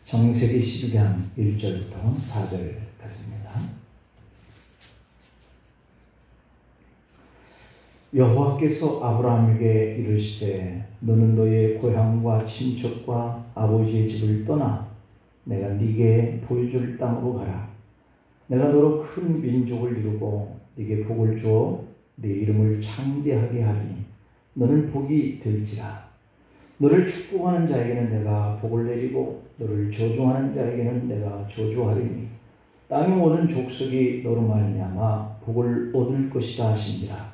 창세기 12장 1절부터 4절까지입니다. 여호와께서 아브라함에게 이르시되 너는 너의 고향과 친척과 아버지의 집을 떠나 내가 네게 보여줄 땅으로 가라. 내가 너로 큰 민족을 이루고 네게 복을 주어 네 이름을 창대하게 하리니 너는 복이 될지라. 너를 축복하는 자에게는 내가 복을 내리고 너를 저주하는 자에게는 내가 저주하리니 땅의 모든 족속이 너로 말미암아 복을 얻을 것이다 하시니라.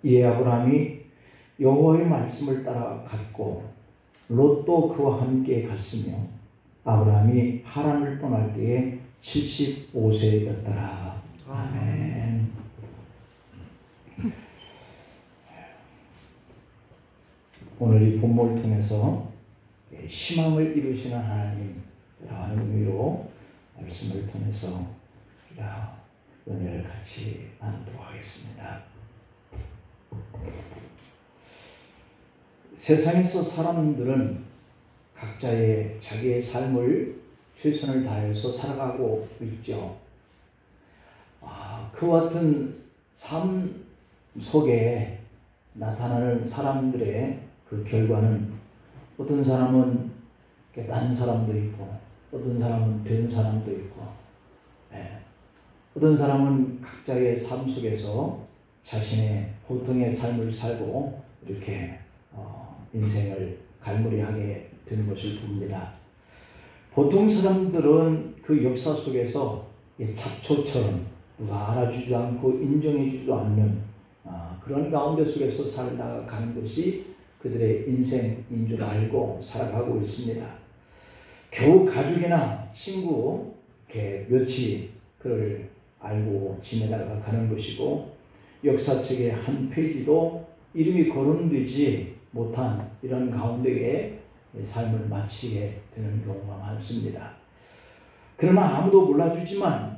이에 아브라함이 여호와의 말씀을 따라 갔고 롯도 그와 함께 갔으며 아브라함이 하란을 떠날 때에 75세였더라. 아멘. 오늘 이 본문을 통해서 희망을 이루시는 하나님이라는 의미로 말씀을 통해서 우리가 은혜를 같이 나누도록 하겠습니다. 세상에서 사람들은 각자의 자기의 삶을 최선을 다해서 살아가고 있죠. 그와 같은 삶 속에 나타나는 사람들의 그 결과는 어떤 사람은 난 사람도 있고 어떤 사람은 된 사람도 있고 어떤 사람은 각자의 삶 속에서 자신의 보통의 삶을 살고 이렇게 인생을 갈무리하게 되는 것을 봅니다. 보통 사람들은 그 역사 속에서 잡초처럼 누가 알아주지도 않고 인정해주지도 않는 그런 가운데 속에서 살아가는 것이 그들의 인생인 줄 알고 살아가고 있습니다. 겨우 가족이나 친구 몇이 그를 알고 지내다가 가는 것이고 역사책의 한 페이지도 이름이 거론되지 못한 이런 가운데에 삶을 마치게 되는 경우가 많습니다. 그러나 아무도 몰라주지만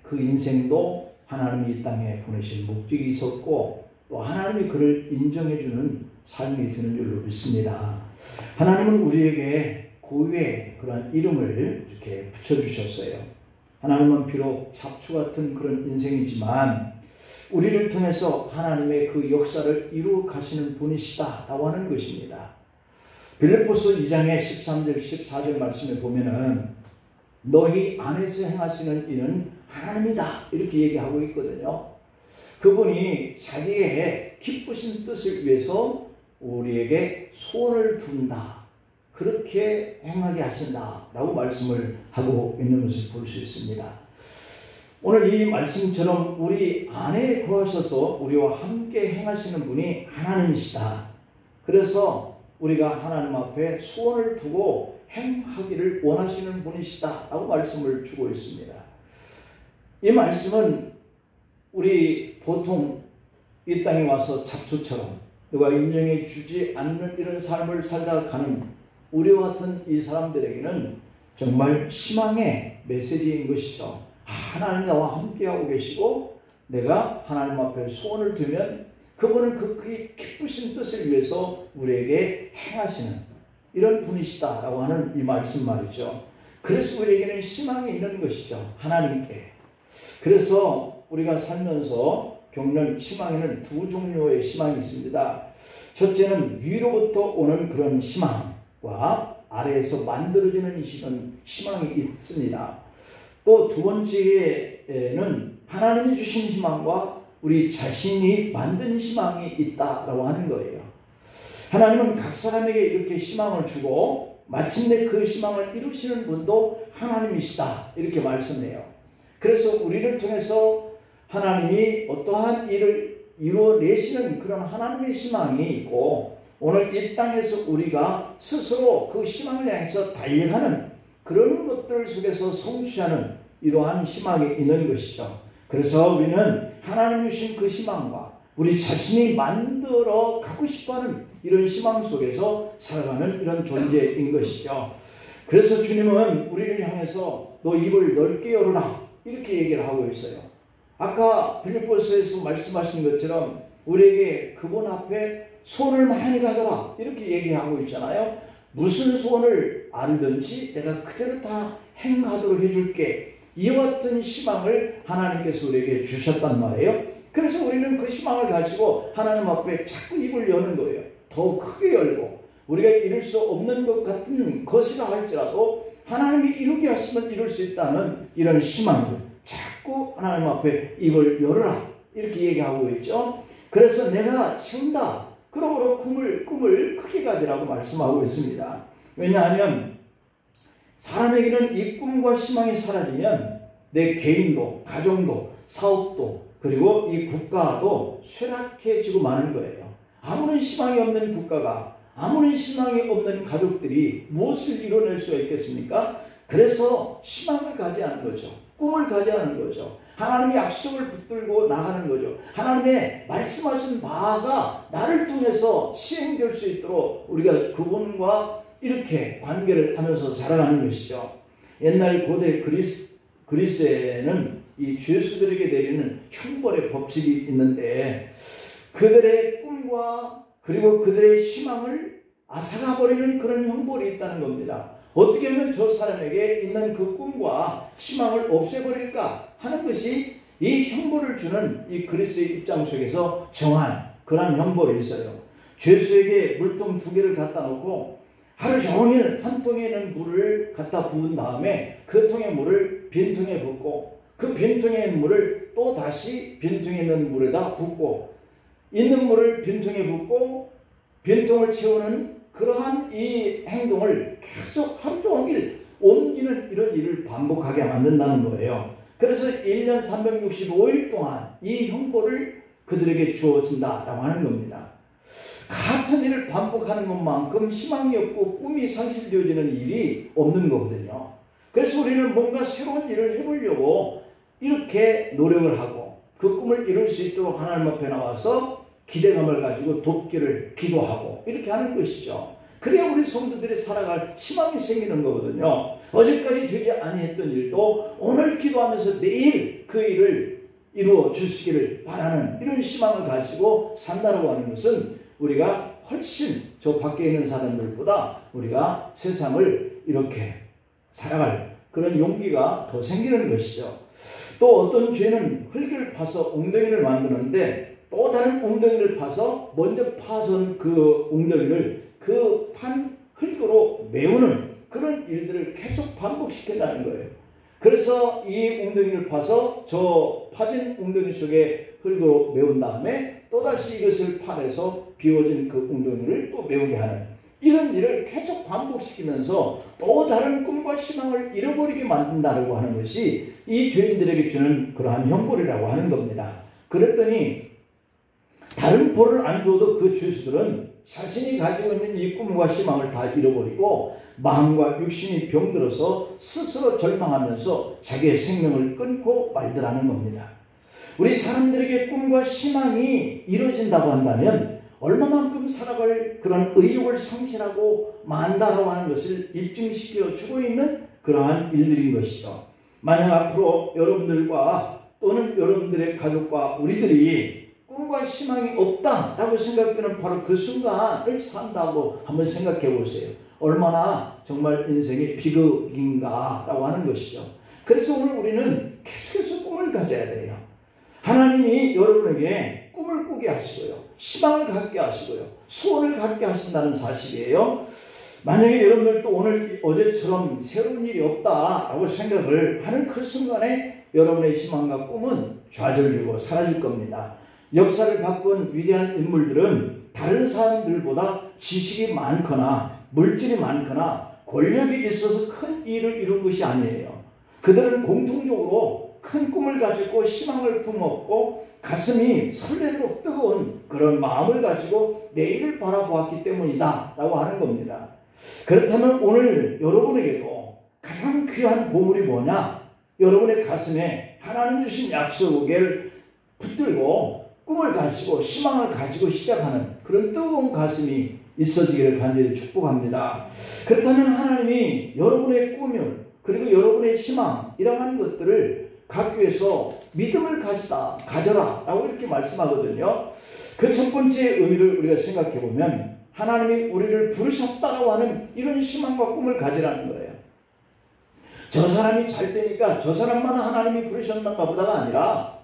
그 인생도 하나님이 이 땅에 보내신 목적이 있었고 또 하나님이 그를 인정해주는 삶이 되는 줄로 믿습니다. 하나님은 우리에게 고유의 그런 이름을 이렇게 붙여주셨어요. 하나님은 비록 잡초 같은 그런 인생이지만 우리를 통해서 하나님의 그 역사를 이루어 가시는 분이시다 라고 하는 것입니다. 빌립보서 2장의 13절 14절 말씀에 보면은 너희 안에서 행하시는 이는 하나님이다 이렇게 얘기하고 있거든요. 그분이 자기의 기쁘신 뜻을 위해서 우리에게 소원을 둔다 그렇게 행하게 하신다 라고 말씀을 하고 있는 것을 볼 수 있습니다. 오늘 이 말씀처럼 우리 안에 거하셔서 우리와 함께 행하시는 분이 하나님이시다. 그래서 우리가 하나님 앞에 소원을 두고 행하기를 원하시는 분이시다 라고 말씀을 주고 있습니다. 이 말씀은 우리 보통 이 땅에 와서 잡초처럼 누가 인정해 주지 않는 이런 삶을 살다 가는 우리와 같은 이 사람들에게는 정말 희망의 메시지인 것이죠. 하나님 나와 함께하고 계시고 내가 하나님 앞에 소원을 두면 그분은 그 기쁘신 뜻을 위해서 우리에게 행하시는 이런 분이시다라고 하는 이 말씀 말이죠. 그래서 우리에게는 희망이 있는 것이죠. 하나님께. 그래서 우리가 살면서 겪는 희망에는 두 종류의 희망이 있습니다. 첫째는 위로부터 오는 그런 희망과 아래에서 만들어지는 희망이 있습니다. 또 두 번째에는 하나님이 주신 희망과 우리 자신이 만든 희망이 있다라고 하는 거예요. 하나님은 각 사람에게 이렇게 희망을 주고 마침내 그 희망을 이루시는 분도 하나님이시다 이렇게 말씀해요. 그래서 우리를 통해서 하나님이 어떠한 일을 이루어내시는 그런 하나님의 희망이 있고 오늘 이 땅에서 우리가 스스로 그 희망을 향해서 달려가는 그런 것들 속에서 성취하는 이러한 희망이 있는 것이죠. 그래서 우리는 하나님 주신 그 희망과 우리 자신이 만들어 가고 싶어하는 이런 희망 속에서 살아가는 이런 존재인 것이죠. 그래서 주님은 우리를 향해서 너 입을 넓게 열어라 이렇게 얘기를 하고 있어요. 아까 빌립보서에서 말씀하신 것처럼 우리에게 그분 앞에 손을 많이 가져라 이렇게 얘기하고 있잖아요. 무슨 소원을 아르든지 내가 그대로 다 행하도록 해줄게. 이와 같은 희망을 하나님께서 우리에게 주셨단 말이에요. 그래서 우리는 그 희망을 가지고 하나님 앞에 자꾸 입을 여는 거예요. 더 크게 열고, 우리가 이룰 수 없는 것 같은 것이라 할지라도 하나님이 이루게 하시면 이룰 수 있다는 이런 희망을 자꾸 하나님 앞에 입을 열어라, 이렇게 얘기하고 있죠. 그래서 내가 채운다. 그러므로 꿈을 크게 가지라고 말씀하고 있습니다. 왜냐하면 사람에게는 이 꿈과 희망이 사라지면 내 개인도, 가정도, 사업도, 그리고 이 국가도 쇠락해지고 마는 거예요. 아무런 희망이 없는 국가가, 아무런 희망이 없는 가족들이 무엇을 이뤄낼 수가 있겠습니까? 그래서 희망을 가져야 하는 거죠. 꿈을 가져야 하는 거죠. 하나님의 약속을 붙들고 나가는 거죠. 하나님의 말씀하신 바가 나를 통해서 시행될 수 있도록 우리가 그분과 이렇게 관계를 하면서 자라가는 것이죠. 옛날 고대 그리스에는 이 죄수들에게 내리는 형벌의 법칙이 있는데 그들의 꿈과 그리고 그들의 희망을 앗아가버리는 그런 형벌이 있다는 겁니다. 어떻게 하면 저 사람에게 있는 그 꿈과 희망을 없애버릴까 하는 것이 이 형벌을 주는 이 그리스의 입장 속에서 정한 그런 형벌이 있어요. 죄수에게 물통 2개를 갖다 놓고 하루 종일 한 통에 있는 물을 갖다 부은 다음에 그 통의 물을 빈통에 붓고 그 빈통의 물을 또 다시 빈통에 있는 물에다 붓고 있는 물을 빈통에 붓고 빈통을 채우는 그러한 이 행동을 계속 하루 종일 옮기는 이런 일을 반복하게 만든다는 거예요. 그래서 1년 365일 동안 이 형벌을 그들에게 주어진다라고 하는 겁니다. 같은 일을 반복하는 것만큼 희망이 없고 꿈이 상실되어지는 일이 없는 거거든요. 그래서 우리는 뭔가 새로운 일을 해보려고 이렇게 노력을 하고 그 꿈을 이룰 수 있도록 하나님 앞에 나와서 기대감을 가지고 돕기를 기도하고 이렇게 하는 것이죠. 그래야 우리 성도들이 살아갈 희망이 생기는 거거든요. 어제까지 되지 아니했던 일도 오늘 기도하면서 내일 그 일을 이루어 주시기를 바라는 이런 희망을 가지고 산다고 하는 것은 우리가 훨씬 저 밖에 있는 사람들보다 우리가 세상을 이렇게 살아갈 그런 용기가 더 생기는 것이죠. 또 어떤 죄는 흙을 파서 웅덩이를 만드는데 또 다른 웅덩이를 파서 먼저 파선 그 웅덩이를 그 판 흙으로 메우는 그런 일들을 계속 반복시킨다는 거예요. 그래서 이 웅덩이를 파서 저 파진 웅덩이 속에 흙으로 메운 다음에 또다시 이것을 파내서 비워진 그 웅덩이를 또 메우게 하는 이런 일을 계속 반복시키면서 또 다른 꿈과 희망을 잃어버리게 만든다고 하는 것이 이 죄인들에게 주는 그러한 형벌이라고 하는 겁니다. 그랬더니 다른 벌을 안 줘도 그 죄수들은 자신이 가지고 있는 이 꿈과 희망을 다 잃어버리고 마음과 육신이 병들어서 스스로 절망하면서 자기의 생명을 끊고 말더라는 겁니다. 우리 사람들에게 꿈과 희망이 이루어진다고 한다면 얼마만큼 살아갈 그런 의욕을 상실하고 만다라고 하는 것을 입증시켜 주고 있는 그러한 일들인 것이죠. 만약 앞으로 여러분들과 또는 여러분들의 가족과 우리들이 꿈과 희망이 없다라고 생각되는 바로 그 순간을 산다고 한번 생각해 보세요. 얼마나 정말 인생이 비극인가라고 하는 것이죠. 그래서 오늘 우리는 계속해서 꿈을 가져야 돼요. 하나님이 여러분에게 꿈을 꾸게 하시고요. 희망을 갖게 하시고요. 소원을 갖게 하신다는 사실이에요. 만약에 여러분들도 오늘 어제처럼 새로운 일이 없다라고 생각을 하는 그 순간에 여러분의 희망과 꿈은 좌절되고 사라질 겁니다. 역사를 바꾼 위대한 인물들은 다른 사람들보다 지식이 많거나 물질이 많거나 권력이 있어서 큰 일을 이룬 것이 아니에요. 그들은 공통적으로 큰 꿈을 가지고 희망을 품었고 가슴이 설레도록 뜨거운 그런 마음을 가지고 내일을 바라보았기 때문이다 라고 하는 겁니다. 그렇다면 오늘 여러분에게도 가장 귀한 보물이 뭐냐? 여러분의 가슴에 하나님 주신 약속을 붙들고 꿈을 가지고 희망을 가지고 시작하는 그런 뜨거운 가슴이 있어지기를 간절히 축복합니다. 그렇다면 하나님이 여러분의 꿈을 그리고 여러분의 희망 이러한 것들을 갖기 위해서 믿음을 가져라 라고 이렇게 말씀하거든요. 그 첫 번째 의미를 우리가 생각해 보면 하나님이 우리를 부르셨다고 하는 이런 희망과 꿈을 가지라는 거예요. 저 사람이 잘 되니까 저 사람만 하나님이 부르셨는가 보다가 아니라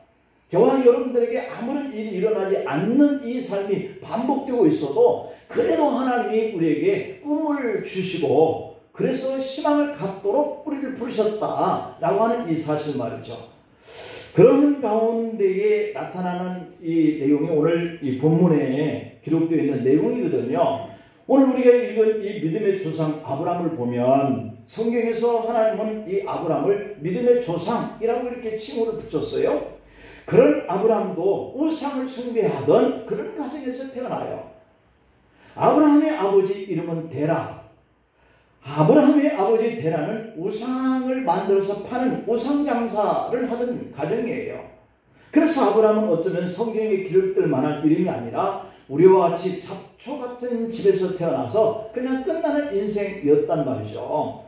저와 여러분들에게 아무런 일이 일어나지 않는 이 삶이 반복되고 있어도 그래도 하나님이 우리에게 꿈을 주시고 그래서 희망을 갖도록 우리를 부르셨다라고 하는 이 사실 말이죠. 그런 가운데에 나타나는 이 내용이 오늘 이 본문에 기록되어 있는 내용이거든요. 오늘 우리가 읽은 이 믿음의 조상 아브라함을 보면 성경에서 하나님은 이 아브라함을 믿음의 조상이라고 이렇게 칭호를 붙였어요. 그런 아브라함도 우상을 숭배하던 그런 가정에서 태어나요. 아브라함의 아버지 이름은 데라. 아브라함의 아버지 데라는 우상을 만들어서 파는 우상 장사를 하던 가정이에요. 그래서 아브라함은 어쩌면 성경에 기록될 만한 이름이 아니라 우리와 같이 잡초 같은 집에서 태어나서 그냥 끝나는 인생이었단 말이죠.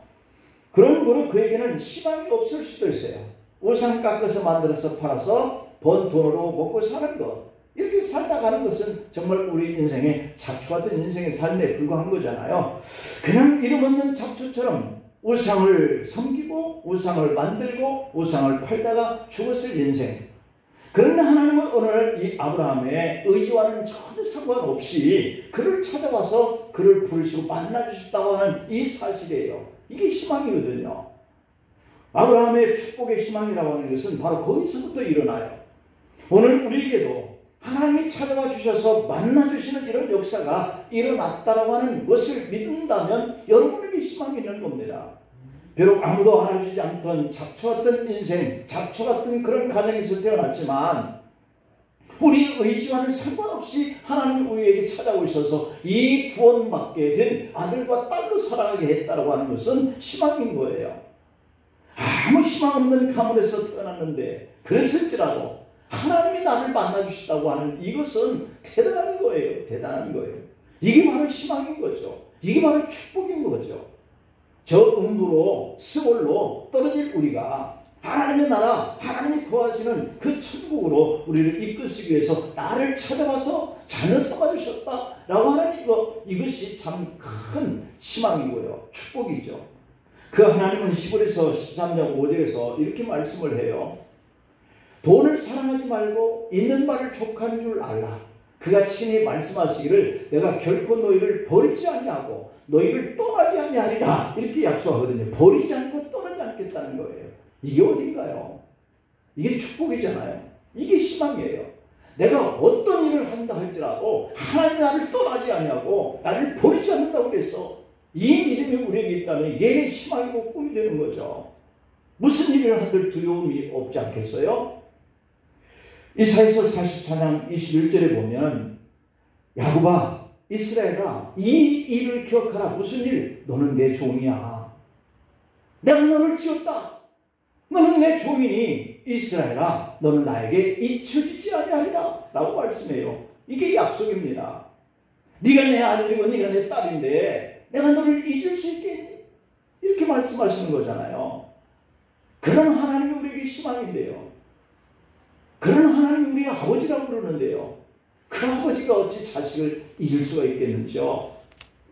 그런 거로 그에게는 희망이 없을 수도 있어요. 우상 깎아서 만들어서 팔아서 번 돈으로 먹고 사는 것, 이렇게 살다 가는 것은 정말 우리 인생의 잡초 같은 인생의 삶에 불과한 거잖아요. 그냥 이름 없는 잡초처럼 우상을 섬기고 우상을 만들고 우상을 팔다가 죽었을 인생. 그런데 하나님은 오늘 이 아브라함의 의지와는 전혀 상관없이 그를 찾아와서 그를 부르시고 만나주셨다고 하는 이 사실이에요. 이게 희망이거든요. 아브라함의 축복의 희망이라고 하는 것은 바로 거기서부터 일어나요. 오늘 우리에게도 하나님이 찾아와 주셔서 만나주시는 이런 역사가 일어났다라고 하는 것을 믿는다면 여러분에게 희망이 있는 겁니다. 비록 아무도 알아주지 않던 잡초 같은 인생, 잡초 같은 그런 가정에서 태어났지만 우리의 의지와는 상관없이 하나님이 우리에게 찾아오셔서 이 구원받게 된 아들과 딸로 살아가게 했다라고 하는 것은 희망인 거예요. 아무 희망 없는 가문에서 태어났는데 그랬을지라도 하나님이 나를 만나주시다고 하는 이것은 대단한 거예요. 대단한 거예요. 이게 바로 희망인 거죠. 이게 바로 축복인 거죠. 저 음부로 스월로 떨어질 우리가 하나님의 나라, 하나님이 거하시는 그 천국으로 우리를 이끄시기 위해서 나를 찾아와서 자녀 삼아주셨다라고 하는 이것이 참 큰 희망이고요. 축복이죠. 그 하나님은 히브리서 13장 5절에서 이렇게 말씀을 해요. 돈을 사랑하지 말고 있는 바를 족한 줄 알라. 그가 친히 말씀하시기를 내가 결코 너희를 버리지 아니하고 너희를 떠나지 아니하리라. 이렇게 약속하거든요. 버리지 않고 떠나지 않겠다는 거예요. 이게 어딘가요? 이게 축복이잖아요. 이게 희망이에요. 내가 어떤 일을 한다 할지라도 하나님이 나를 떠나지 아니하고 나를 버리지 않는다고 그래서 이 믿음이 우리에게 있다면 이게 희망이고 꿈이 되는 거죠. 무슨 일을 한들 두려움이 없지 않겠어요? 이사야서 44장 21절에 보면 야곱아 이스라엘아 이 일을 기억하라. 무슨 일? 너는 내 종이야. 내가 너를 지었다. 너는 내 종이니 이스라엘아 너는 나에게 잊혀지지 아니하리라 라고 말씀해요. 이게 약속입니다. 네가 내 아들이고 네가 내 딸인데 내가 너를 잊을 수 있겠니? 이렇게 말씀하시는 거잖아요. 그런 하나님이 우리에게 희망인데요. 그런 하나님이 우리의 아버지라고 그러는데요. 그 아버지가 어찌 자식을 잊을 수가 있겠는지요.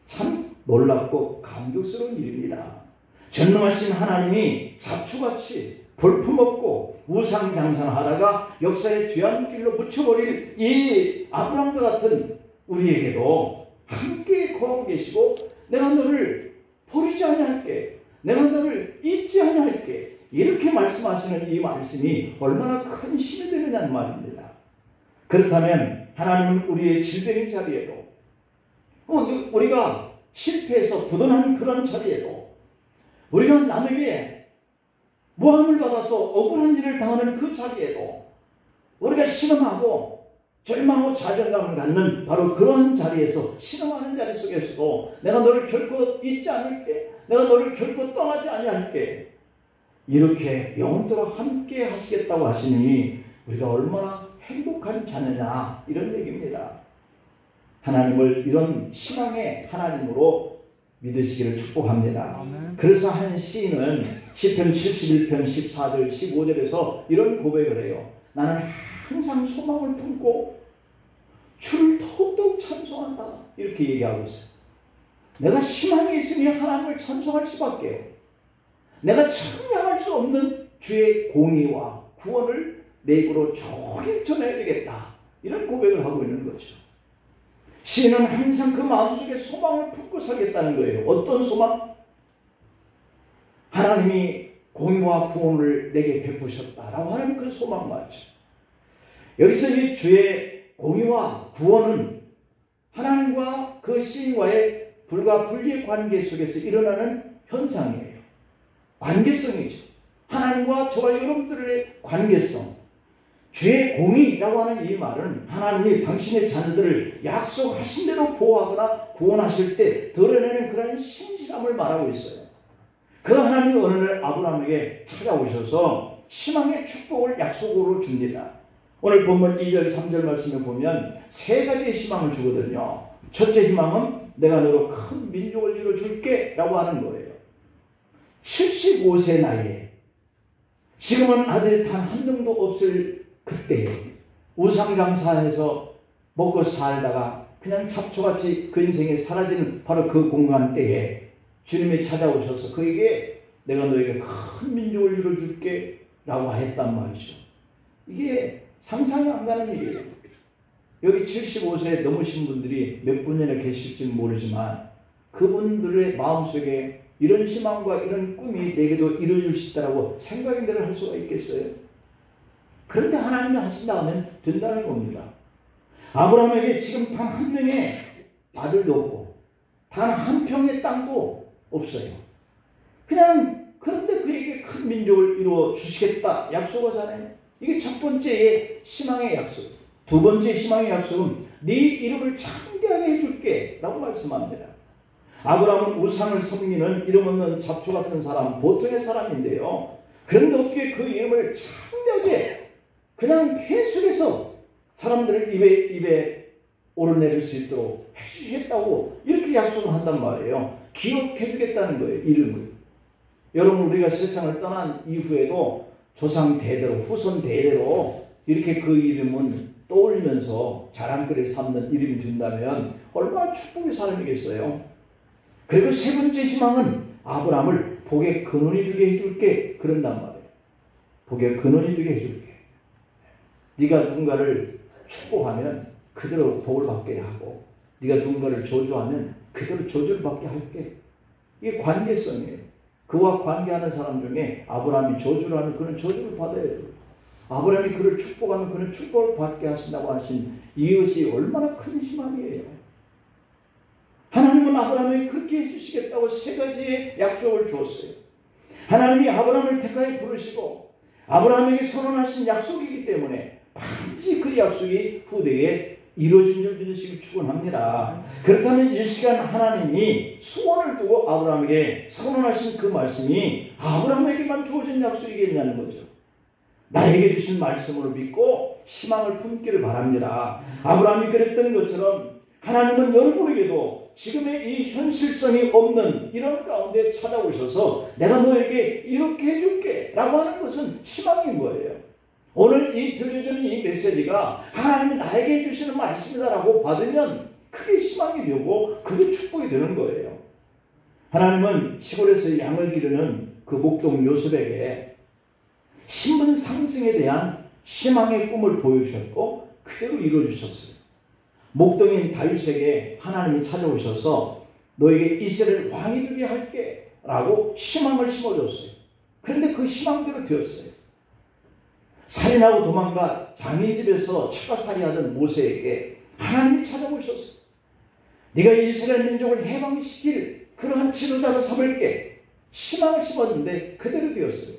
참 놀랍고 감격스러운 일입니다. 전능하신 하나님이 잡초같이 볼품없고 우상장사하다가 역사의 죄악 길로 묻혀버릴 이 아브라함과 같은 우리에게도 함께 거하고 계시고 내가 너를 버리지 아니할게. 내가 너를 잊지 아니할게. 이렇게 말씀하시는 이 말씀이 얼마나 큰 힘이 되느냐는 말입니다. 그렇다면 하나님은 우리의 질병의 자리에도 우리가 실패해서 부도난 그런 자리에도 우리가 남에게 모함을 받아서 억울한 일을 당하는 그 자리에도 우리가 신음하고 절망하고 좌절감을 갖는 바로 그런 자리에서 신음하는 자리 속에서도 내가 너를 결코 잊지 않을게. 내가 너를 결코 떠나지 아니할게. 이렇게 영원토록 함께 하시겠다고 하시니 우리가 얼마나 행복한 자녀냐 이런 얘기입니다. 하나님을 이런 희망의 하나님으로 믿으시기를 축복합니다. 그래서 한 시인은 시편 71편 14절 15절에서 이런 고백을 해요. 나는 항상 소망을 품고 주를 더욱더욱 찬송한다. 이렇게 얘기하고 있어요. 내가 희망이 있으니 하나님을 찬송할 수밖에요. 내가 참여할 수 없는 주의 공의와 구원을 내 입으로 종일 전해야 되겠다. 이런 고백을 하고 있는 거죠. 시인은 항상 그 마음속에 소망을 품고 살겠다는 거예요. 어떤 소망? 하나님이 공의와 구원을 내게 베푸셨다라고 하는 그 소망 맞죠. 여기서 이 주의 공의와 구원은 하나님과 그 시인과의 불과 분리의 관계 속에서 일어나는 현상이에요. 관계성이죠. 하나님과 저와 여러분들의 관계성. 주의 공의라고 하는 이 말은 하나님이 당신의 자녀들을 약속하신 대로 보호하거나 구원하실 때 드러내는 그런 신실함을 말하고 있어요. 그 하나님이 어느 날 아브라함에게 찾아오셔서 희망의 축복을 약속으로 줍니다. 오늘 본문 2절 3절 말씀에 보면 세 가지의 희망을 주거든요. 첫째 희망은 내가 너로 큰 민족을 이루어줄게 라고 하는 거예요. 75세 나이에 지금은 아들이 단 한 명도 없을 그때 우상장사해서 먹고 살다가 그냥 잡초같이 그 인생에 사라지는 바로 그 공간 때에 주님이 찾아오셔서 그에게 내가 너에게 큰 민족을 이루어줄게 라고 했단 말이죠. 이게 상상이 안 가는 일이에요. 여기 75세 넘으신 분들이 몇 분이나 계실지는 모르지만 그분들의 마음속에 이런 희망과 이런 꿈이 내게도 이루어질 수 있다고 생각이 내려 할 수가 있겠어요? 그런데 하나님이 하신다 하면 된다는 겁니다. 아브라함에게 지금 단 한 명의 아들도 없고 단 한 평의 땅도 없어요. 그냥 그런데 그에게 큰 민족을 이루어 주시겠다 약속하잖아요. 이게 첫 번째의 희망의 약속. 두 번째 희망의 약속은 네 이름을 창대하게 해줄게 라고 말씀합니다. 아브라함은 우상을 섬기는 이름 없는 잡초 같은 사람, 보통의 사람인데요. 그런데 어떻게 그 이름을 창대하게 그냥 계속해서 사람들을 입에 오르내릴 수 있도록 해주시겠다고 이렇게 약속을 한단 말이에요. 기억해주겠다는 거예요. 이름을. 여러분 우리가 세상을 떠난 이후에도 조상 대대로 후손 대대로 이렇게 그 이름은 떠올리면서 자랑거리 삼는 이름이 된다면 얼마나 축복의 사람이겠어요. 그리고 세 번째 희망은 아브라함을 복의 근원이 되게 해줄게 그런단 말이에요. 복의 근원이 되게 해줄게. 네가 누군가를 축복하면 그대로 복을 받게 하고 네가 누군가를 저주하면 그대로 저주를 받게 할게. 이게 관계성이에요. 그와 관계하는 사람 중에 아브라함이 저주를 하면 그는 저주를 받아야 돼요. 아브라함이 그를 축복하면 그는 축복을 받게 하신다고 하신 이것이 얼마나 큰 희망이에요. 하나님은 아브라함에게 그렇게 해주시겠다고 세 가지의 약속을 주었어요. 하나님이 아브라함을 택하여 부르시고 아브라함에게 선언하신 약속이기 때문에 반드시 그 약속이 후대에 이루어진 줄 믿으시길 축원합니다. 그렇다면 이 시간 하나님이 소원을 두고 아브라함에게 선언하신 그 말씀이 아브라함에게만 주어진 약속이겠냐는 거죠. 나에게 주신 말씀으로 믿고 희망을 품기를 바랍니다. 아브라함이 그랬던 것처럼 하나님은 여러분에게도 지금의 이 현실성이 없는 이런 가운데 찾아오셔서 내가 너에게 이렇게 해줄게 라고 하는 것은 희망인 거예요. 오늘 이 들려주는 이 메시지가 하나님이 나에게 해주시는 말씀이다라고 받으면 그게 희망이 되고 그게 축복이 되는 거예요. 하나님은 시골에서 양을 기르는 그 목동 요셉에게 신분 상승에 대한 희망의 꿈을 보여주셨고 그대로 이루어주셨어요. 목동인 다윗에게 하나님이 찾아오셔서 너에게 이스라엘 왕이 되게 할게 라고 희망을 심어줬어요. 그런데 그 희망대로 되었어요. 살인하고 도망가 장인 집에서 처가살이하던 모세에게 하나님이 찾아오셨어요. 네가 이스라엘 민족을 해방시킬 그러한 지도자로 삼을게. 희망을 심었는데 그대로 되었어요.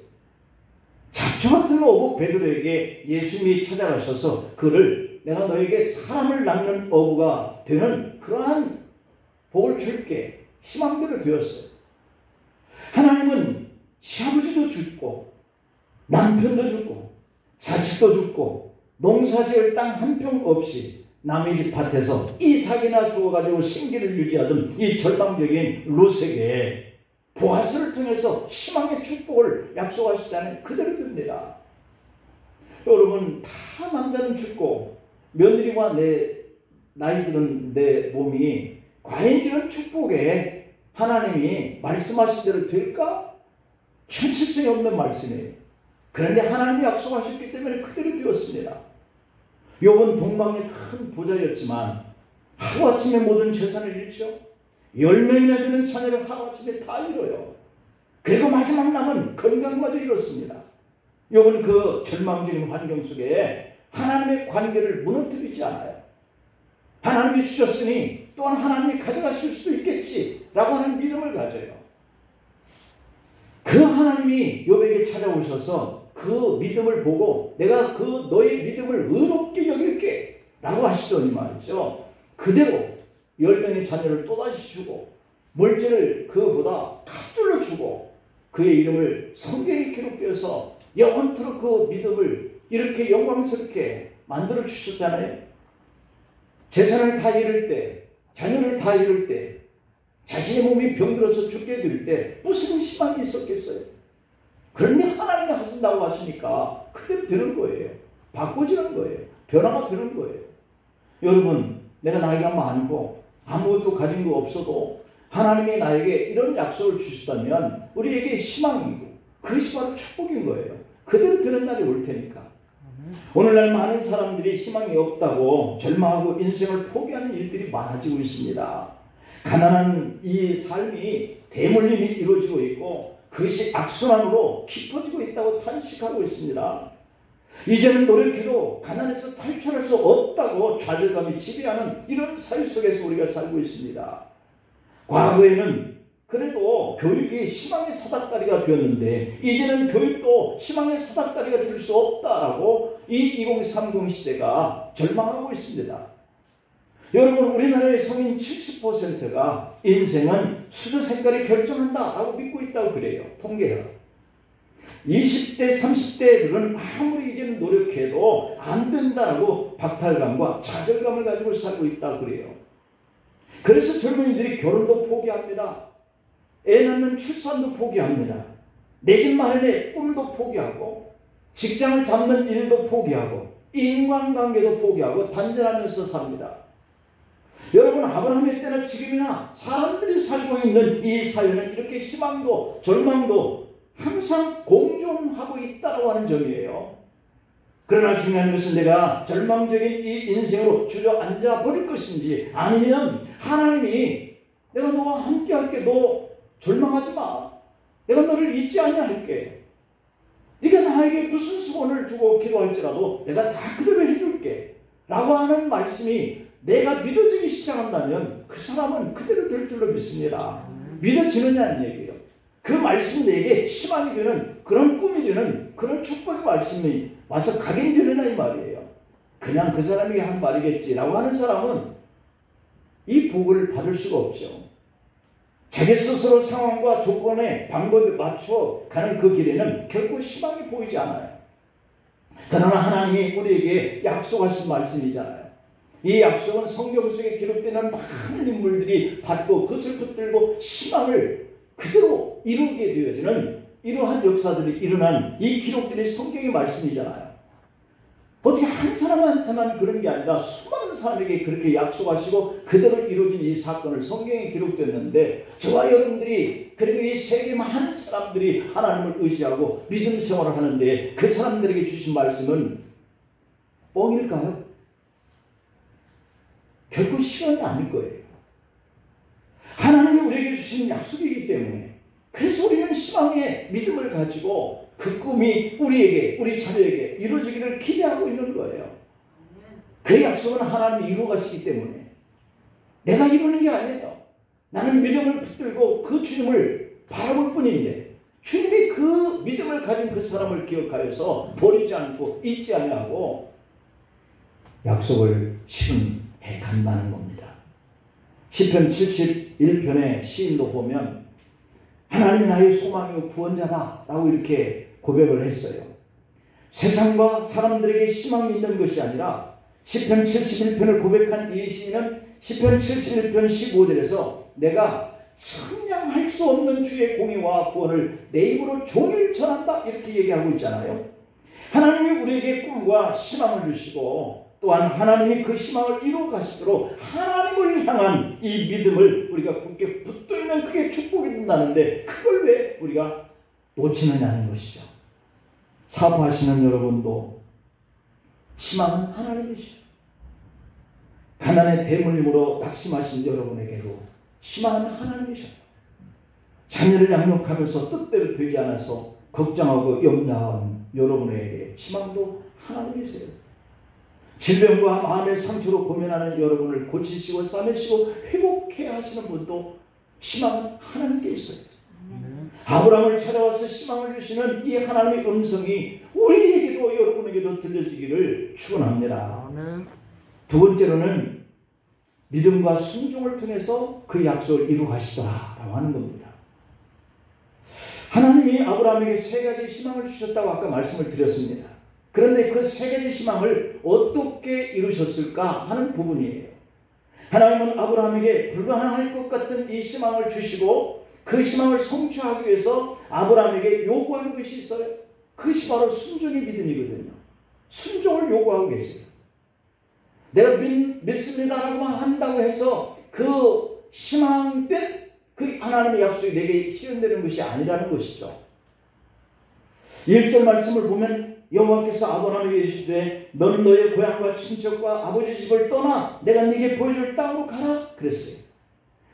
잡초 같은 어부 베드로에게 예수님이 찾아가셔서 그를 내가 너에게 사람을 낳는 어부가 되는 그러한 복을 줄게. 희망대로 되었어요. 하나님은 시아버지도 죽고 남편도 죽고 자식도 죽고 농사지을 땅 한 평 없이 남의 집 밭에서 이삭이나 주워가지고 생계를 유지하던 이 절망적인 룻에게 보아스를 통해서 희망의 축복을 약속하시잖아요. 그대로 됩니다. 여러분 다 남자는 죽고 며느리와 내 나이 들은 내 몸이 과연 이런 축복에 하나님이 말씀하신 대로 될까? 현실성이 없는 말씀이에요. 그런데 하나님이 약속하셨기 때문에 그대로 되었습니다. 욥은 동방의 큰 부자였지만 하루아침에 모든 재산을 잃죠. 10명이나 되는 자녀를 하루아침에 다 잃어요. 그리고 마지막 남은 건강마저 잃었습니다. 욥은 그 절망적인 환경 속에 하나님의 관계를 무너뜨리지 않아요. 하나님이 주셨으니 또한 하나님이 가져가실 수도 있겠지라고 하는 믿음을 가져요. 그 하나님이 욥에게 찾아오셔서 그 믿음을 보고 내가 그 너의 믿음을 의롭게 여길게 라고 하시더니 말이죠. 그대로 10명의 자녀를 또다시 주고 물질을 그보다 값줄로 주고 그의 이름을 성경에 기록되어서 영원토록 그 믿음을 이렇게 영광스럽게 만들어 주셨잖아요. 재산을 다 잃을 때, 자녀를 다 잃을 때, 자신의 몸이 병들어서 죽게 될 때 무슨 희망이 있었겠어요? 그런데 하나님이 하신다고 하시니까 그게 되는 거예요. 바꿔지는 거예요. 변화가 되는 거예요. 여러분, 내가 나이가 많고 아무것도 가진 거 없어도 하나님이 나에게 이런 약속을 주셨다면 우리에게 희망이고 그것이 바로 축복인 거예요. 그대로 되는 날이 올 테니까. 오늘날 많은 사람들이 희망이 없다고 절망하고 인생을 포기하는 일들이 많아지고 있습니다. 가난한 이 삶이 대물림이 이루어지고 있고 그것이 악순환으로 깊어지고 있다고 탄식하고 있습니다. 이제는 노력해도 가난에서 탈출할 수 없다고 좌절감이 지배하는 이런 사회 속에서 우리가 살고 있습니다. 과거에는 그래도 교육이 희망의 사닥다리가 되었는데 이제는 교육도 희망의 사닥다리가 될 수 없다라고 이 2030 시대가 절망하고 있습니다. 여러분, 우리나라의 성인 70%가 인생은 수저 색깔이 결정한다라고 믿고 있다고 그래요. 통계가. 20대, 30대들은 아무리 이제는 노력해도 안 된다라고 박탈감과 좌절감을 가지고 살고 있다고 그래요. 그래서 젊은이들이 결혼도 포기합니다. 애 낳는 출산도 포기합니다. 내 집 마련의 꿈도 포기하고 직장을 잡는 일도 포기하고 인간관계도 포기하고 단절하면서 삽니다. 여러분, 아브라함의 때나 지금이나 사람들이 살고 있는 이 사회는 이렇게 희망도 절망도 항상 공존하고 있다고 하는 점이에요. 그러나 중요한 것은 내가 절망적인 이 인생으로 주저앉아 버릴 것인지 아니면 하나님이 내가 너와 함께 할게. 너 절망하지 마. 내가 너를 잊지 아니할게. 네가 나에게 무슨 소원을 주고 기도할지라도 내가 다 그대로 해줄게 라고 하는 말씀이 내가 믿어지기 시작한다면 그 사람은 그대로 될 줄로 믿습니다. 믿어지느냐는 얘기예요. 그 말씀이 내게 희망이 되는 그런 꿈이 되는 그런 축복의 말씀이 와서 각인되느냐 이 말이에요. 그냥 그 사람이 한 말이겠지라고 하는 사람은 이 복을 받을 수가 없죠. 자기 스스로 상황과 조건에 방법에 맞춰 가는 그 길에는 결코 희망이 보이지 않아요. 그러나 하나님이 우리에게 약속하신 말씀이잖아요. 이 약속은 성경 속에 기록되는 많은 인물들이 받고 그것을 붙들고 희망을 그대로 이루게 되어지는 이러한 역사들이 일어난 이 기록들이 성경의 말씀이잖아요. 어떻게 한 사람한테만 그런 게 아니라 수많은 사람에게 그렇게 약속하시고 그대로 이루어진 이 사건을 성경에 기록됐는데 저와 여러분들이 그리고 이 세계 많은 사람들이 하나님을 의지하고 믿음 생활을 하는데 그 사람들에게 주신 말씀은 뻥일까요? 결코 시간이 아닐 거예요. 하나님이 우리에게 주신 약속이기 때문에 그래서 우리는 희망의 믿음을 가지고 그 꿈이 우리에게, 우리 자녀에게 이루어지기를 기대하고 있는 거예요. 그 약속은 하나님이 이루어 가시기 때문에 내가 이루는 게 아니에요. 나는 믿음을 붙들고 그 주님을 바라볼 뿐인데 주님이 그 믿음을 가진 그 사람을 기억하여서 버리지 않고 잊지 아니하고 약속을 실현해 간다는 겁니다. 시편 71편의 시인도 보면 하나님이 나의 소망이요 구원자다 라고 이렇게 고백을 했어요. 세상과 사람들에게 희망이 있는 것이 아니라 시편 71편을 고백한 이 시인은 시편 71편 15절에서 내가 측량할 수 없는 주의 공의와 구원을 내 입으로 종일 전한다 이렇게 얘기하고 있잖아요. 하나님이 우리에게 꿈과 희망을 주시고 또한 하나님이 그 희망을 이루어 가시도록 하나님을 향한 이 믿음을 우리가 굳게 붙들면 그게 축복이 된다는데 그걸 왜 우리가 놓치느냐는 것이죠. 사업하시는 여러분도 희망은 하나님이시죠. 가난의 대물림으로 낙심하신 여러분에게도 희망은 하나님이셔요. 자녀를 양육하면서 뜻대로 되지 않아서 걱정하고 염려한 여러분에게 희망도 하나님이세요. 질병과 마음의 상처로 고민하는 여러분을 고치시고 싸매시고 회복해 하시는 분도 희망은 하나님께 있어요. 아브라함을 찾아와서 희망을 주시는 이 하나님의 음성이 우리에게도 여러분에게도 들려지기를 축원합니다. 두 번째로는 믿음과 순종을 통해서 그 약속을 이루어 가시더라라고 하는 겁니다. 하나님이 아브라함에게 세 가지 희망을 주셨다고 아까 말씀을 드렸습니다. 그런데 그 세 가지 희망을 어떻게 이루셨을까 하는 부분이에요. 하나님은 아브라함에게 불가능할 것 같은 이 희망을 주시고 그 희망을 성취하기 위해서 아브라함에게 요구하는 것이 있어요. 그것이 바로 순종의 믿음이거든요. 순종을 요구하고 계세요. 내가 믿습니다라고만 한다고 해서 그 희망된 그 하나님의 약속이 내게 실현되는 것이 아니라는 것이죠. 1절 말씀을 보면 여호와께서 아브라함에게 이르시되 너는 너의 고향과 친척과 아버지 집을 떠나 내가 네게 보여줄 땅으로 가라 그랬어요.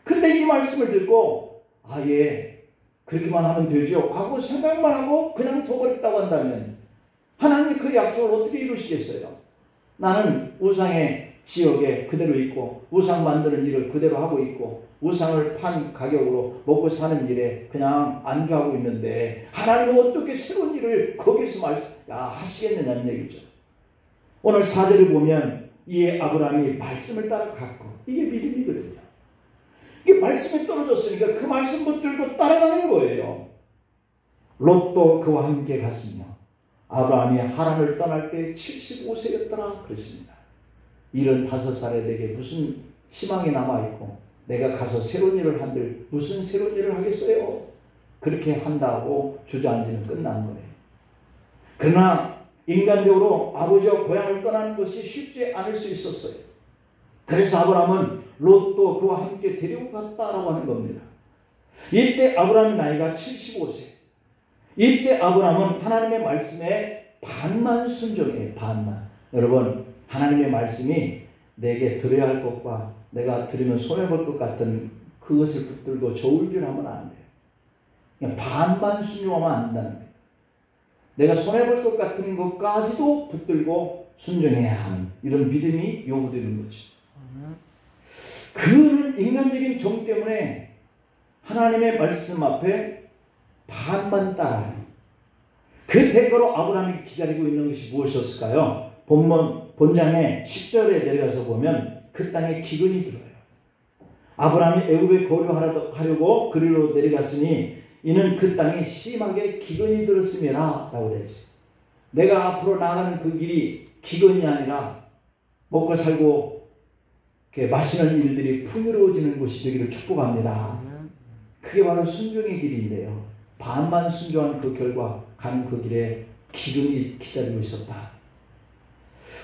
근데 이 말씀을 듣고 예 그렇게만 하면 되죠 하고 생각만 하고 그냥 둬버렸다고 한다면 하나님이 그 약속을 어떻게 이루시겠어요? 나는 우상의 지역에 그대로 있고 우상 만드는 일을 그대로 하고 있고 우상을 판 가격으로 먹고 사는 일에 그냥 안주하고 있는데 하나님은 어떻게 새로운 일을 거기서 하시겠느냐는 얘기죠. 오늘 4절을 보면 이 아브라함이 말씀을 따라 갔고 이게 믿음이거든요. 이게 말씀이 떨어졌으니까 그 말씀 붙들고 따라가는 거예요. 롯도 그와 함께 갔으며 아브라함이 하란을 떠날 때 75세였더라 그랬습니다. 75살에 내게 무슨 희망이 남아있고 내가 가서 새로운 일을 한들 무슨 새로운 일을 하겠어요? 그렇게 한다고 주저앉으면 끝나는 거예요. 그러나 인간적으로 아버지와 고향을 떠나는 것이 쉽지 않을 수 있었어요. 그래서 아브라함은 롯도 그와 함께 데리고 갔다라고 하는 겁니다. 이때 아브라함의 나이가 75세. 이때 아브라함은 하나님의 말씀에 반만 순종해요. 반만. 여러분 하나님의 말씀이 내게 들어야 할 것과 내가 들으면 손해볼 것 같은 그것을 붙들고 저울질하면 안 돼요. 그냥 반만 순종하면 안 된다는 거예요. 내가 손해볼 것 같은 것까지도 붙들고 순종해야 하는 이런 믿음이 요구되는 거죠. 그는 인간적인 정 때문에 하나님의 말씀 앞에 반만 따라요. 그 대가로 아브라함이 기다리고 있는 것이 무엇이었을까요? 본장의 10절에 내려가서 보면 그 땅에 기근이 들어요. 아브라함이 애굽에 거류하려고 그리로 내려갔으니 이는 그 땅에 심하게 기근이 들었음이라 라고 그랬어요. 내가 앞으로 나가는 그 길이 기근이 아니라 먹고 살고 마시는 일들이 풍요로워지는 곳이 되기를 축복합니다. 그게 바로 순종의 길인데요. 반만 순종한 그 결과 가는 그 길에 기근이 기다리고 있었다.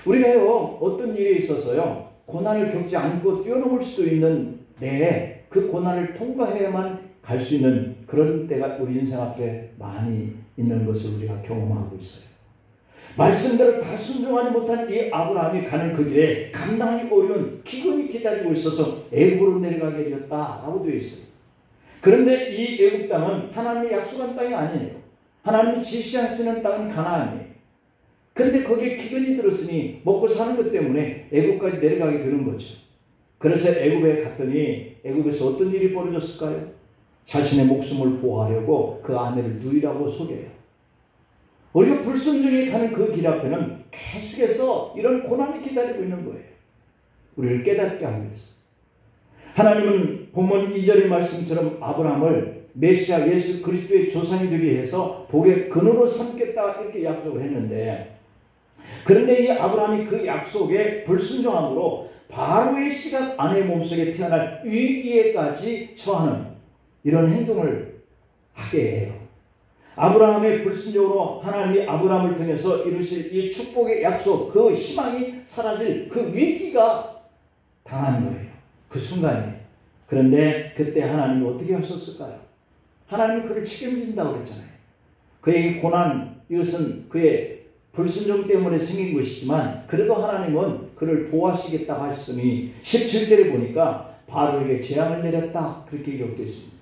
우리가요 어떤 일에 있어서요 고난을 겪지 않고 뛰어넘을 수도 있는데 그 고난을 통과해야만 갈 수 있는 그런 때가 우리 인생 앞에 많이 있는 것을 우리가 경험하고 있어요. 말씀대로 다 순종하지 못한 이 아브라함이 가는 그 길에 감당하기 어려운 기근이 기다리고 있어서 애굽으로 내려가게 되었다라고 되어 있어요. 그런데 이 애굽 땅은 하나님이 약속한 땅이 아니에요. 하나님이 지시하시는 땅은 가나안이에요. 그런데 거기에 기근이 들었으니 먹고 사는 것 때문에 애굽까지 내려가게 되는 거죠. 그래서 애굽에 갔더니 애굽에서 어떤 일이 벌어졌을까요? 자신의 목숨을 보호하려고 그 아내를 누이라고 속여요. 우리가 불순종에 가는 그 길 앞에는 계속해서 이런 고난이 기다리고 있는 거예요. 우리를 깨닫게 하기 위해서. 하나님은 본문 2절의 말씀처럼 아브라함을 메시아 예수 그리스도의 조상이 되게 해서 복의 근원으로 삼겠다 이렇게 약속을 했는데 그런데 이 아브라함이 그 약속에 불순종함으로 바로의 씨가 아내의 몸속에 태어날 위기에까지 처하는 이런 행동을 하게 해요. 아브라함의 불순종으로 하나님이 아브라함을 통해서 이루실 이 축복의 약속, 그 희망이 사라질 그 위기가 당한 거예요. 그 순간에. 그런데 그때 하나님이 어떻게 하셨을까요? 하나님이 그를 책임진다고 그랬잖아요. 그의 고난, 이것은 그의 불순종 때문에 생긴 것이지만 그래도 하나님은 그를 보호하시겠다고 하셨으니 17절에 보니까 바로에게 재앙을 내렸다 그렇게 기록되어 있습니다.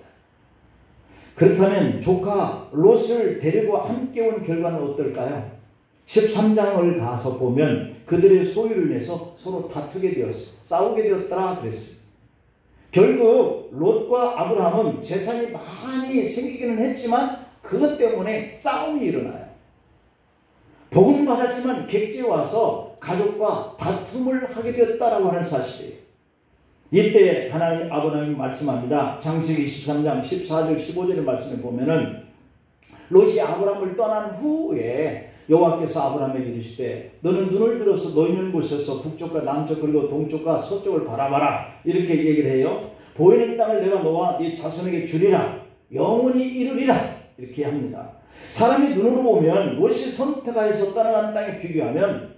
그렇다면 조카 롯을 데리고 함께 온 결과는 어떨까요? 13장을 가서 보면 그들의 소유를 내서 서로 다투게 되었어요. 싸우게 되었더라 그랬어요. 결국 롯과 아브라함은 재산이 많이 생기기는 했지만 그것 때문에 싸움이 일어나요. 복은 받았지만 객지에 와서 가족과 다툼을 하게 되었다라고 하는 사실이에요. 이때 하나님 아브라함이 말씀합니다. 창세기 23장 14절 15절의 말씀에 보면은 롯이 아브라함을 떠난 후에 여호와께서 아브라함에게 이르시되 너는 눈을 들어서 너 있는 곳에서 북쪽과 남쪽 그리고 동쪽과 서쪽을 바라봐라 이렇게 얘기를 해요. 보이는 땅을 내가 너와 네 자손에게 주리라 영원히 이루리라 이렇게 합니다. 사람이 눈으로 보면 롯이 선택하여서 떠나간 땅에 비교하면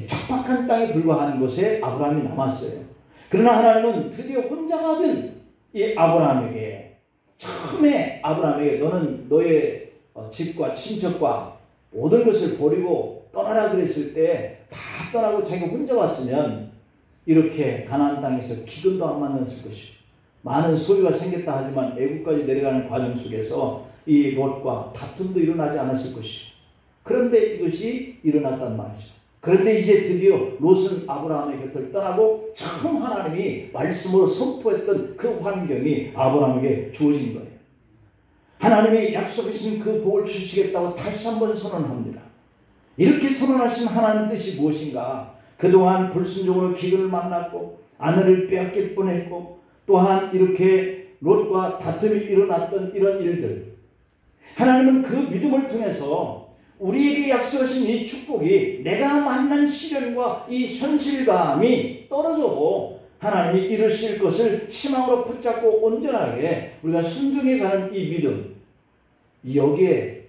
척박한 땅에 불과한 곳에 아브라함이 남았어요. 그러나 하나님은 드디어 혼자가 된 이 아브라함에게 처음에 아브라함에게 너는 너의 집과 친척과 모든 것을 버리고 떠나라 그랬을 때 다 떠나고 자기가 혼자 왔으면 이렇게 가나안 땅에서 기근도 안 만났을 것이고 많은 소유가 생겼다 하지만 애국까지 내려가는 과정 속에서 이 롯과 다툼도 일어나지 않았을 것이고 그런데 이것이 일어났단 말이죠. 그런데 이제 드디어 롯은 아브라함의 곁을 떠나고 처음 하나님이 말씀으로 선포했던 그 환경이 아브라함에게 주어진 거예요. 하나님이 약속하신 그 복을 주시겠다고 다시 한번 선언합니다. 이렇게 선언하신 하나님 뜻이 무엇인가? 그동안 불순종으로 기근을 만났고 아내를 빼앗길 뻔했고 또한 이렇게 롯과 다툼이 일어났던 이런 일들, 하나님은 그 믿음을 통해서 우리에게 약속하신 이 축복이 내가 만난 시련과 이 현실감이 떨어져도 하나님이 이루실 것을 희망으로 붙잡고 온전하게 우리가 순종해가는 이 믿음, 여기에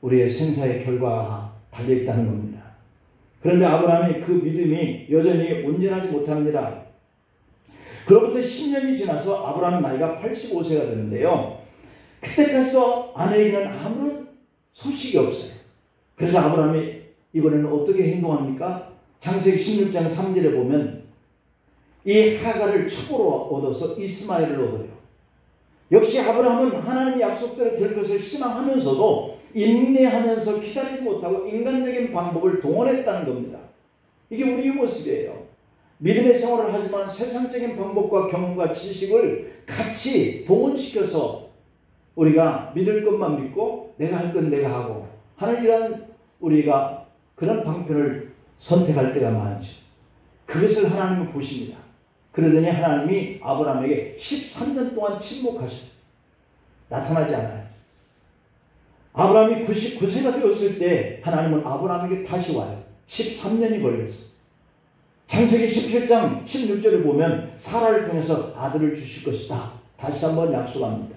우리의 생사의 결과가 달려있다는 겁니다. 그런데 아브라함이 그 믿음이 여전히 온전하지 못합니다. 그로부터 10년이 지나서 아브라함 나이가 85세가 되는데요. 그때까지도 아내에게는 아무런 소식이 없어요. 그래서 아브라함이 이번에는 어떻게 행동합니까? 창세기 16장 3절에 보면 이 하갈을 첩으로 얻어서 이스마엘을 얻어요. 역시 아브라함은 하나님의 약속대로 될 것을 희망하면서도 인내하면서 기다리지 못하고 인간적인 방법을 동원했다는 겁니다. 이게 우리의 모습이에요. 믿음의 생활을 하지만 세상적인 방법과 경험과 지식을 같이 동원시켜서 우리가 믿을 것만 믿고 내가 할 건 내가 하고 하는 이런 우리가 그런 방편을 선택할 때가 많죠. 그것을 하나님은 보십니다. 그러더니 하나님이 아브라함에게 13년 동안 침묵하셨어요. 나타나지 않아요. 아브라함이 99세가 되었을 때 하나님은 아브라함에게 다시 와요. 13년이 걸렸어요. 창세기 17장 16절을 보면 사라를 통해서 아들을 주실 것이다. 다시 한번 약속합니다.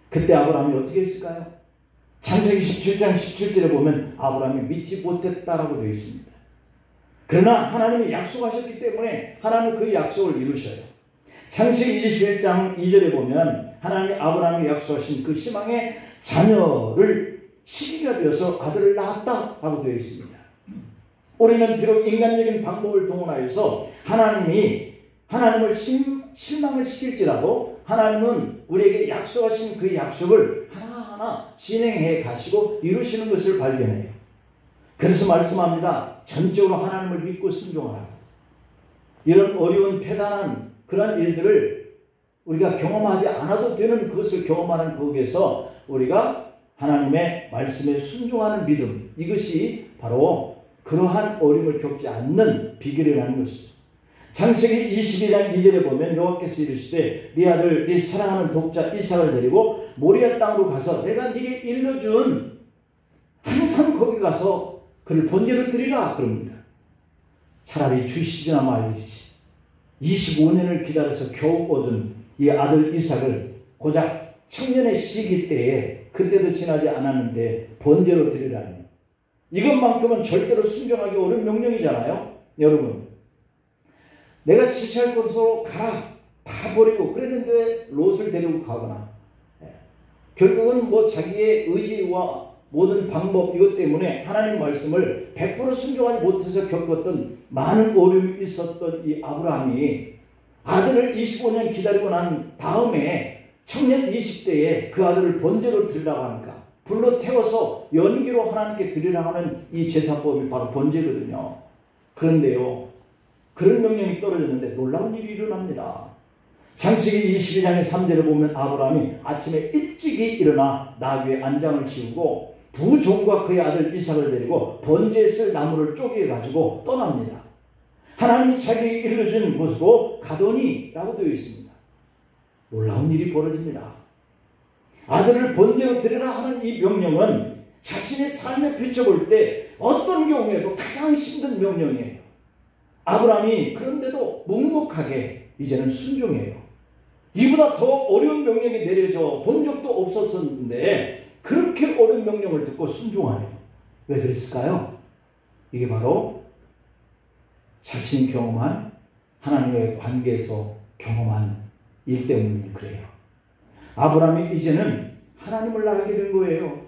그때 아브라함이 어떻게 했을까요? 창세기 17장 17절에 보면 아브라함이 믿지 못했다라고 되어 있습니다. 그러나 하나님이 약속하셨기 때문에 하나님은 그 약속을 이루셔요. 창세기 21장 2절에 보면 하나님이 아브라함이 약속하신 그 희망의 자녀를 시기가 되어서 아들을 낳았다라고 되어 있습니다. 우리는 비록 인간적인 방법을 동원하여서 하나님을 실망을 시킬지라도 하나님은 우리에게 약속하신 그 약속을 하나하나 진행해 가시고 이루시는 것을 발견해요. 그래서 말씀합니다. 전적으로 하나님을 믿고 순종하라고. 이런 어려운 패단한 그런 일들을 우리가 경험하지 않아도 되는 그것을 경험하는 거기에서 우리가 하나님의 말씀에 순종하는 믿음, 이것이 바로 그러한 어려움을 겪지 않는 비결이라는 것이죠. 창세기 22장 2절에 보면 여호와께서 이르시되 네 아들 네 사랑하는 독자 이삭을 데리고 모리아 땅으로 가서 내가 네게 일러준 항상 거기 가서 그를 번제로 드리라 그럽니다. 차라리 주시지나 말이지 25년을 기다려서 겨우 얻은 이 아들 이삭을 고작 청년의 시기 때에 그때도 지나지 않았는데 번제로 드리라니. 이것만큼은 절대로 순종하기 어려운 명령이잖아요. 여러분, 내가 지시할 곳으로 가라 다 버리고 그랬는데 롯을 데리고 가거나 결국은 뭐 자기의 의지와 모든 방법 이것 때문에 하나님 말씀을 100% 순종하지 못해서 겪었던 많은 어려움이 있었던 이 아브라함이 아들을 25년 기다리고 난 다음에 청년 20대에 그 아들을 번제로 드리라고 하니까 불로 태워서 연기로 하나님께 드리라고 하는 이 제사법이 바로 번제거든요. 그런데요, 그런 명령이 떨어졌는데 놀라운 일이 일어납니다. 창세기 22장의 3절을 보면 아브라함이 아침에 일찍이 일어나 나귀의 안장을 지우고 두 종과 그의 아들 이삭을 데리고 번제에 쓸 나무를 쪼개 가지고 떠납니다. 하나님이 자기에게 일러준 곳으로 가더니 라고 되어 있습니다. 놀라운 일이 벌어집니다. 아들을 번제로 드리라 하는 이 명령은 자신의 삶에 비춰볼 때 어떤 경우에도 가장 힘든 명령이에요. 아브라함이 그런데도 묵묵하게 이제는 순종해요. 이보다 더 어려운 명령이 내려져 본 적도 없었는데 그렇게 어려운 명령을 듣고 순종하네요. 왜 그랬을까요? 이게 바로 자신이 경험한 하나님과의 관계에서 경험한 일 때문에 그래요. 아브라함이 이제는 하나님을 알게 된 거예요.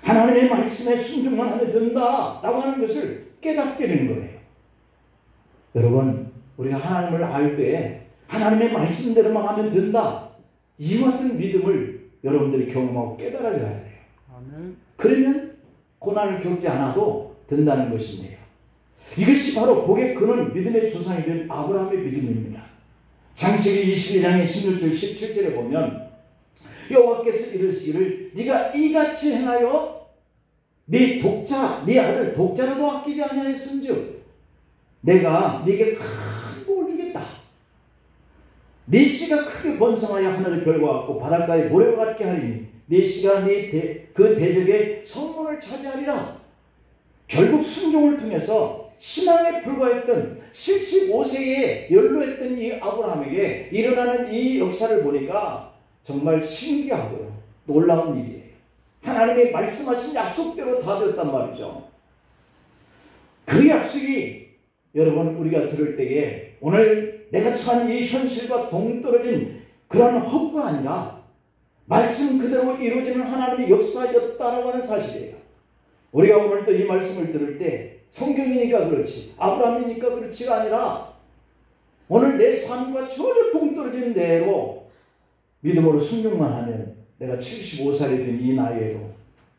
하나님의 말씀에 순종만 하면 된다 라고 하는 것을 깨닫게 된 거예요. 여러분, 우리가 하나님을 알 때 하나님의 말씀대로만 하면 된다, 이와 같은 믿음을 여러분들이 경험하고 깨달아야 돼요. 아멘. 그러면 고난을 겪지 않아도 된다는 것입니다. 이것이 바로 복의 근원, 믿음의 조상이 된 아브라함의 믿음입니다. 창세기 22장의 16절 17절에 보면 여호와께서 이르시기를 네가 이같이 행하여 네 아들 독자라도 아끼지 아니하였은즉 내가 네게 큰 복을 주겠다. 네 씨가 크게 번성하여 하늘의 별과 같고 바닷가의 모래와 같게 하리니 네 씨가 그 대적의 성문을 차지하리라. 결국 순종을 통해서 신앙에 불과했던 75세에 연로했던 이 아브라함에게 일어나는 이 역사를 보니까 정말 신기하고요, 놀라운 일이에요. 하나님의 말씀하신 약속대로 다 되었단 말이죠. 그 약속이 여러분 우리가 들을 때에 오늘 내가 처한 이 현실과 동떨어진 그런 허구가 아니라 말씀 그대로 이루어지는 하나님의 역사였다라고 하는 사실이에요. 우리가 오늘 또 이 말씀을 들을 때 성경이니까 그렇지, 아브라함이니까 그렇지가 아니라 오늘 내 삶과 전혀 동떨어진 대로 믿음으로 순종만 하면 내가 75살이 된 이 나이에도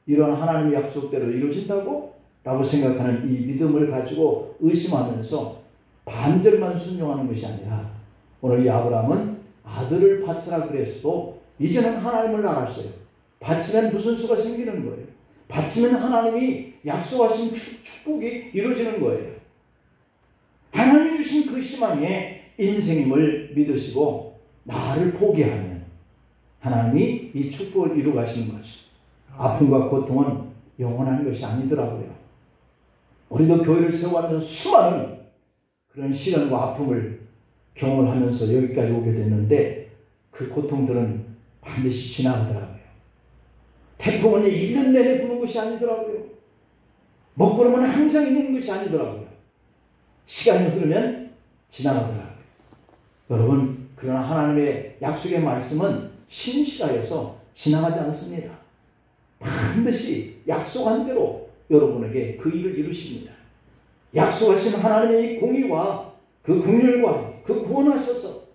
이런 하나님의 약속대로 이루어진다고? 라고 생각하는 이 믿음을 가지고 의심하면서 반절만 순종하는 것이 아니라 오늘 이 아브라함은 아들을 바치라 그랬어도 이제는 하나님을 알았어요. 바치면 무슨 수가 생기는 거예요. 바치면 하나님이 약속하신 축복이 이루어지는 거예요. 하나님이 주신 그 희망에 인생임을 믿으시고 나를 포기하면 하나님이 이 축복을 이루어 가시는 것이죠. 아픔과 고통은 영원한 것이 아니더라고요. 우리도 교회를 세워가면서 수많은 그런 시련과 아픔을 경험을 하면서 여기까지 오게 됐는데 그 고통들은 반드시 지나가더라고요. 태풍은 1년 내내 부는 것이 아니더라고요. 먹구름은 항상 있는 것이 아니더라고요. 시간이 흐르면 지나가더라고요. 여러분, 그러나 하나님의 약속의 말씀은 신실하여서 지나가지 않습니다. 반드시 약속한 대로 여러분에게 그 일을 이루십니다. 약속하신 하나님의 공의와 그 긍휼과 그 구원하셔서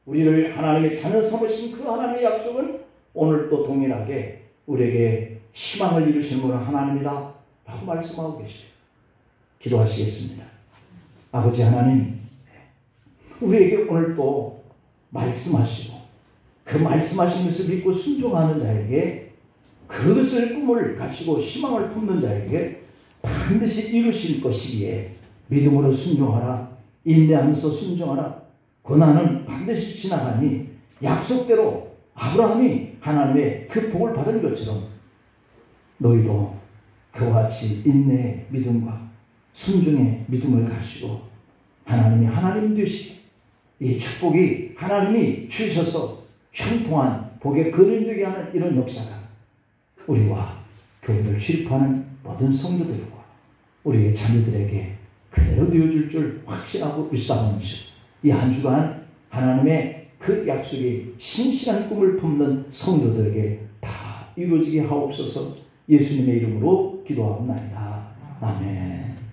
우리를 하나님의 자녀 삼으신 그 하나님의 약속은 오늘 또 동일하게 우리에게 희망을 이루시는 분은 하나님이다 라고 말씀하고 계시죠. 기도하시겠습니다. 아버지 하나님, 우리에게 오늘 또 말씀하시고 그 말씀하신 것을 믿고 순종하는 자에게 그것을 꿈을 가지고 희망을 품는 자에게 반드시 이루실 것이기에 믿음으로 순종하라, 인내하면서 순종하라. 고난은 반드시 지나가니 약속대로 아브라함이 하나님의 그 복을 받은 것처럼 너희도 그와 같이 인내의 믿음과 순종의 믿음을 가지고 하나님이 하나님 되시고 이 축복이 하나님이 주셔서 형통한 복에 거론되게 하는 이런 역사가 우리와 교회를 출입하는 모든 성도들과 우리의 자녀들에게 그대로 되어줄 줄 확신하고 일삼으면서 이 한 주간 하나님의 그 약속이 신실한 꿈을 품는 성도들에게 다 이루어지게 하옵소서. 예수님의 이름으로 기도하옵나이다. 아멘.